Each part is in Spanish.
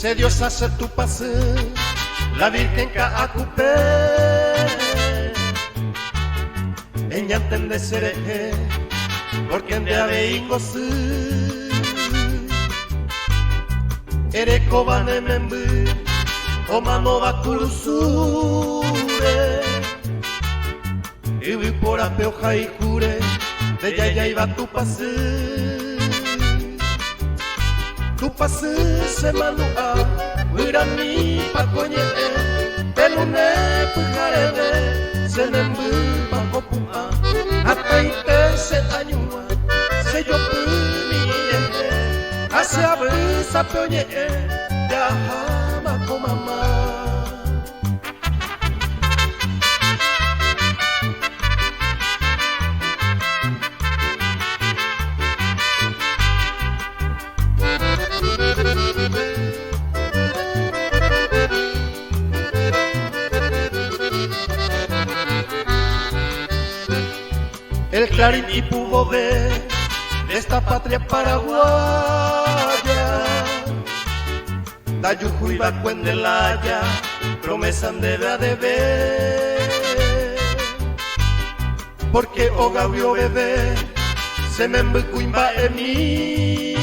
se Dios hace tu pase, la Virgen ka akupe, ella entiende seré, porque en día veingo su, ere kobane membu, o mano va kurusure, y vi por apeo jaikure, de ya iba tu pase. Tu pase se manua, wirami pakonye, pelune pujarebe, se nembu pakopua, ataite se anyua, se yo pumie, hacia brisa peonye, ya hama komama. El clarín y pudo ver de esta patria paraguaya, Dayuju y Bacuendelaya, promesa debe de ver, porque Ogabio bebé se me embucuimba en mí,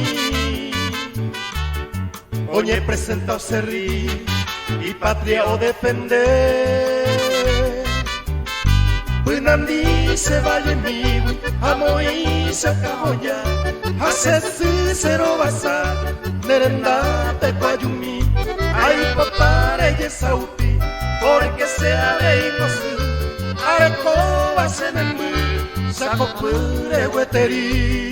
oñe presenta o serrí y patria o defender. Nandi se vaya en mi, amoy se cajoya, hace cero basa, nerenda te payumi, ay popare y sauti, porque sea de inosu, areco va se nembu, saco pure hueteri.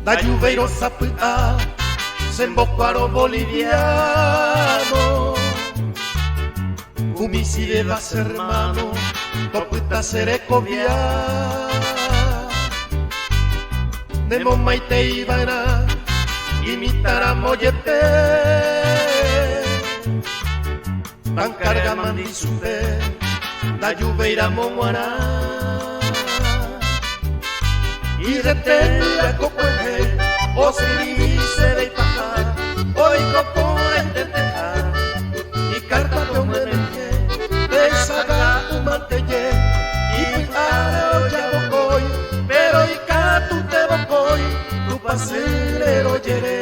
Dayuveiro sapua, se embocuaro boliviano, Umisire das hermano, toputa serecovia, Nemo maite ibana, imitara moyepe, Bancarga mandisupe, Dayuveira momuara, y retenda cocueje, o si se de paja, hoy copo entendeja, y carta de un merengue, de saga un mantelle, y picada ya bocoy, pero y catu te bocoy, tu pasilero yere.